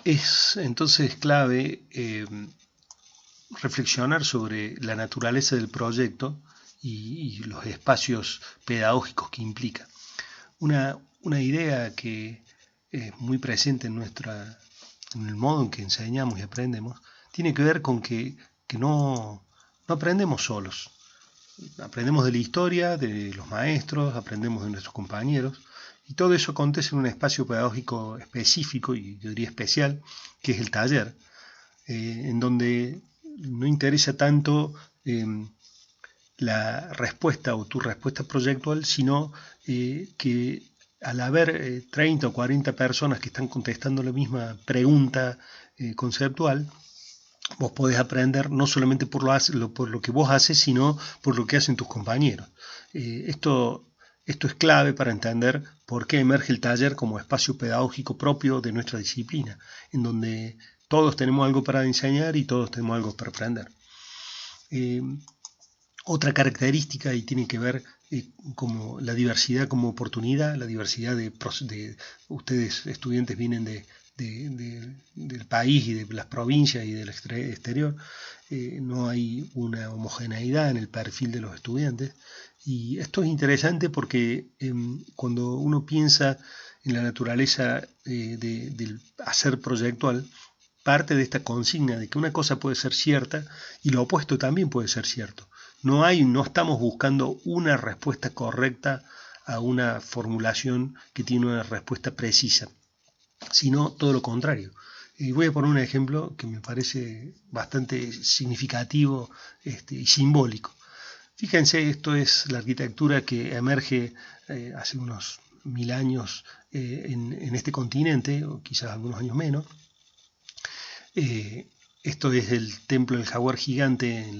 Es entonces clave reflexionar sobre la naturaleza del proyecto y los espacios pedagógicos que implica. Una idea que es muy presente en el modo en que enseñamos y aprendemos tiene que ver con que no aprendemos solos. Aprendemos de la historia, de los maestros, aprendemos de nuestros compañeros, y todo eso acontece en un espacio pedagógico específico y yo diría especial, que es el taller, en donde no interesa tanto la respuesta o tu respuesta proyectual, sino que al haber 30 o 40 personas que están contestando la misma pregunta conceptual, vos podés aprender no solamente por lo que vos haces, sino por lo que hacen tus compañeros. Esto es clave para entender por qué emerge el taller como espacio pedagógico propio de nuestra disciplina, en donde todos tenemos algo para enseñar y todos tenemos algo para aprender. Otra característica, y tiene que ver como la diversidad como oportunidad, la diversidad de ustedes estudiantes vienen del país y de las provincias y del exterior, no hay una homogeneidad en el perfil de los estudiantes, y esto es interesante porque cuando uno piensa en la naturaleza del hacer proyectual, parte de esta consigna de que una cosa puede ser cierta y lo opuesto también puede ser cierto. No estamos buscando una respuesta correcta a una formulación que tiene una respuesta precisa, sino todo lo contrario. Y voy a poner un ejemplo que me parece bastante significativo y simbólico. Fíjense, esto es la arquitectura que emerge hace unos 1000 años en este continente, o quizás algunos años menos. Esto es el templo del jaguar gigante en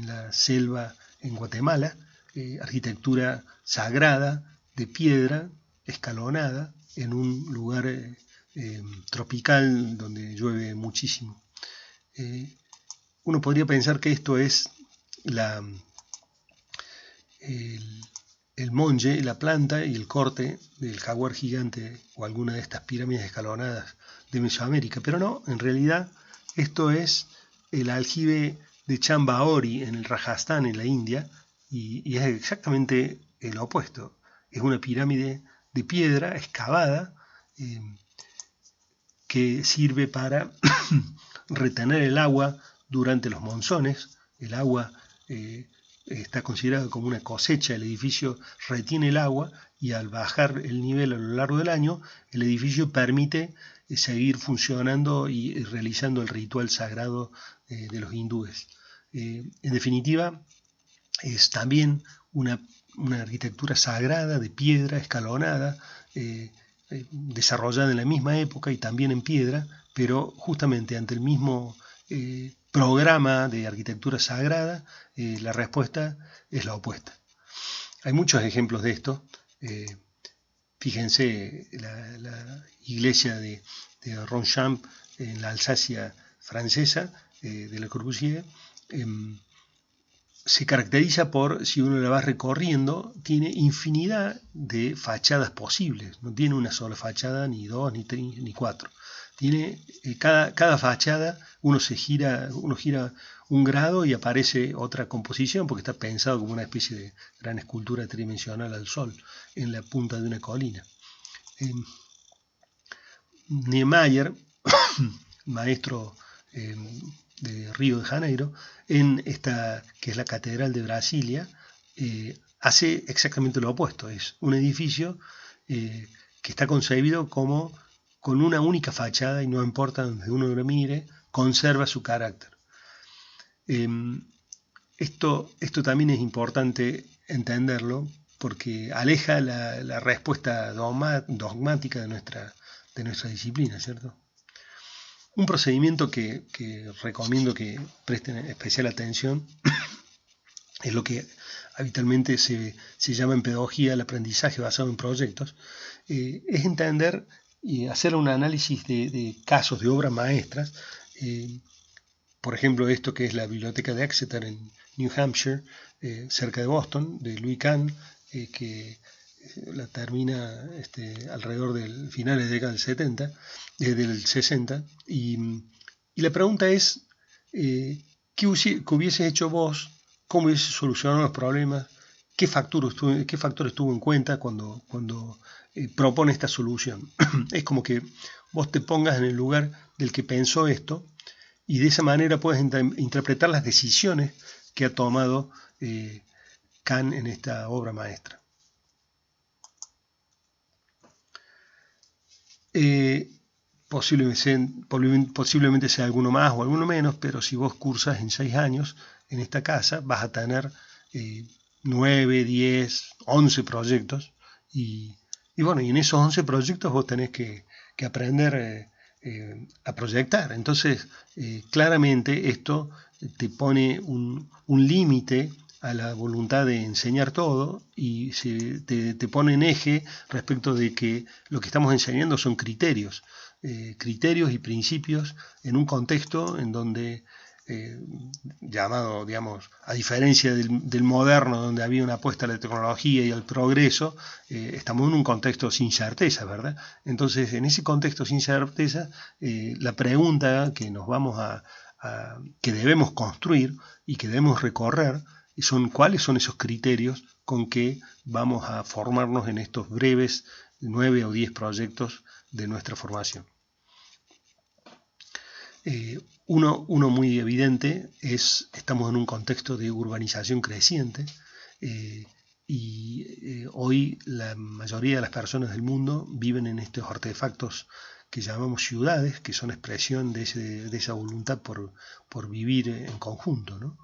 la selva en Guatemala, arquitectura sagrada de piedra, escalonada, en un lugar tropical donde llueve muchísimo. Uno podría pensar que esto es el monje, la planta y el corte del jaguar gigante o alguna de estas pirámides escalonadas de Mesoamérica, pero no, en realidad esto es el aljibe de Chambaori en el Rajastán, en la India, y es exactamente el opuesto. Es una pirámide de piedra excavada que sirve para retener el agua durante los monzones. El agua está considerado como una cosecha, el edificio retiene el agua y al bajar el nivel a lo largo del año, el edificio permite seguir funcionando y realizando el ritual sagrado de los hindúes. En definitiva, es también una arquitectura sagrada de piedra escalonada, desarrollada en la misma época y también en piedra, pero justamente ante el mismo programa de arquitectura sagrada, la respuesta es la opuesta. Hay muchos ejemplos de esto. Fíjense la iglesia de Ronchamp en la Alsacia francesa, de Le Corbusier, se caracteriza por, si uno la va recorriendo, tiene infinidad de fachadas posibles. No tiene una sola fachada, ni dos, ni tres, ni cuatro. Tiene cada fachada, uno gira un grado y aparece otra composición, porque está pensado como una especie de gran escultura tridimensional al sol en la punta de una colina. Niemeyer, maestro de Río de Janeiro, en esta que es la Catedral de Brasilia, hace exactamente lo opuesto. Es un edificio que está concebido como con una única fachada y no importa donde uno lo mire, conserva su carácter. Esto también es importante entenderlo porque aleja la respuesta dogmática de nuestra disciplina, ¿cierto? Un procedimiento que recomiendo que presten especial atención es lo que habitualmente se llama en pedagogía el aprendizaje basado en proyectos, es entender y hacer un análisis de casos de obras maestras, por ejemplo esto que es la biblioteca de Exeter en New Hampshire, cerca de Boston, de Louis Kahn, que la termina alrededor del finales de década del 70, del 60, y la pregunta es, ¿qué hubieses hecho vos? ¿Cómo hubieses solucionado los problemas? ¿Qué factores tuvo en cuenta cuando propone esta solución? Es como que vos te pongas en el lugar del que pensó esto y de esa manera puedes interpretar las decisiones que ha tomado Kant en esta obra maestra. Posiblemente sea alguno más o alguno menos, pero si vos cursas en 6 años en esta casa, vas a tener 9, 10, 11 proyectos y bueno, y en esos 11 proyectos vos tenés que aprender a proyectar. Entonces, claramente esto te pone un límite a la voluntad de enseñar todo y te pone en eje respecto de que lo que estamos enseñando son criterios y principios en un contexto en donde llamado, digamos, a diferencia del moderno, donde había una apuesta a la tecnología y al progreso, estamos en un contexto sin certeza, ¿verdad? Entonces, en ese contexto sin certeza, la pregunta que que debemos construir y que debemos recorrer son cuáles son esos criterios con que vamos a formarnos en estos breves 9 o 10 proyectos de nuestra formación. Uno muy evidente es, estamos en un contexto de urbanización creciente y hoy la mayoría de las personas del mundo viven en estos artefactos que llamamos ciudades, que son expresión de esa voluntad por vivir en conjunto, ¿no?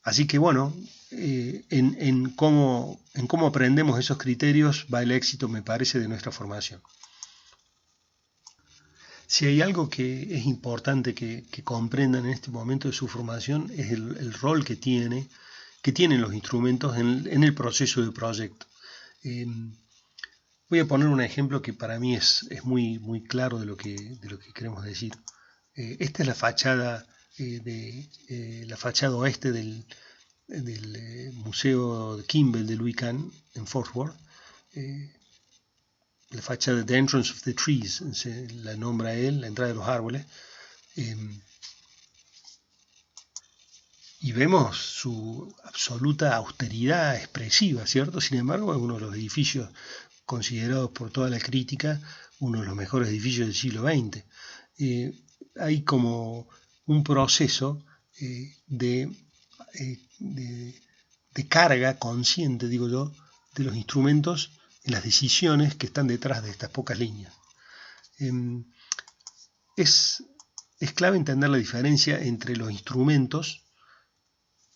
Así que bueno, en cómo aprendemos esos criterios va el éxito, me parece, de nuestra formación. Si hay algo que es importante que comprendan en este momento de su formación es el rol que tienen los instrumentos en el proceso de proyecto. Voy a poner un ejemplo que para mí es muy, muy claro de lo que queremos decir. Esta es la fachada oeste del Museo de Kimbell de Louis Kahn en Fort Worth. La fachada The Entrance of the Trees, la nombra él, la entrada de los árboles. Y vemos su absoluta austeridad expresiva, ¿cierto? Sin embargo, es uno de los edificios considerados por toda la crítica uno de los mejores edificios del siglo XX. Hay como un proceso de carga consciente, digo yo, de los instrumentos en las decisiones que están detrás de estas pocas líneas. Es clave entender la diferencia entre los instrumentos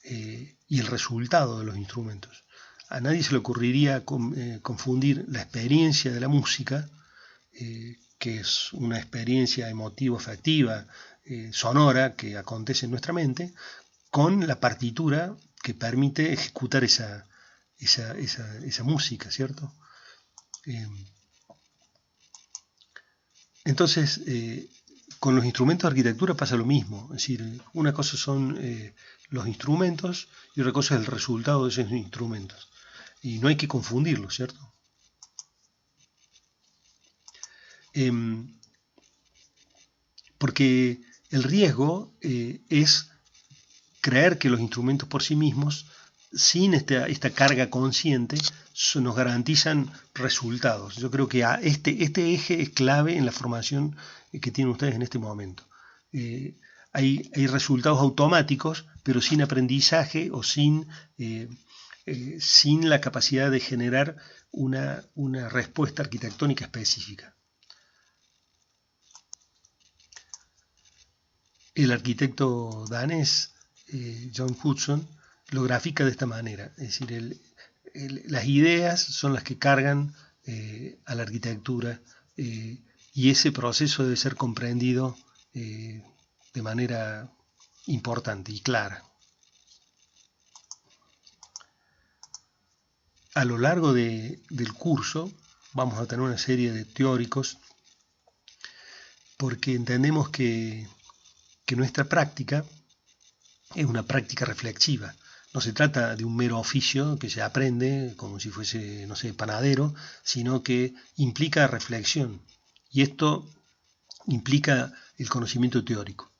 y el resultado de los instrumentos. A nadie se le ocurriría confundir la experiencia de la música, que es una experiencia emotivo-afectiva, sonora, que acontece en nuestra mente, con la partitura que permite ejecutar esa música, ¿cierto? Entonces, con los instrumentos de arquitectura pasa lo mismo, es decir, una cosa son los instrumentos y otra cosa es el resultado de esos instrumentos. Y no hay que confundirlos, ¿cierto? Porque el riesgo es creer que los instrumentos por sí mismos, sin esta carga consciente, nos garantizan resultados. Yo creo que este eje es clave en la formación que tienen ustedes en este momento. Hay resultados automáticos, pero sin aprendizaje o sin la capacidad de generar una respuesta arquitectónica específica. El arquitecto danés John Hudson lo grafica de esta manera, es decir, las ideas son las que cargan a la arquitectura y ese proceso debe ser comprendido de manera importante y clara. A lo largo del curso vamos a tener una serie de teóricos porque entendemos que nuestra práctica es una práctica reflexiva. no se trata de un mero oficio que se aprende como si fuese, no sé, panadero, sino que implica reflexión. Y esto implica el conocimiento teórico.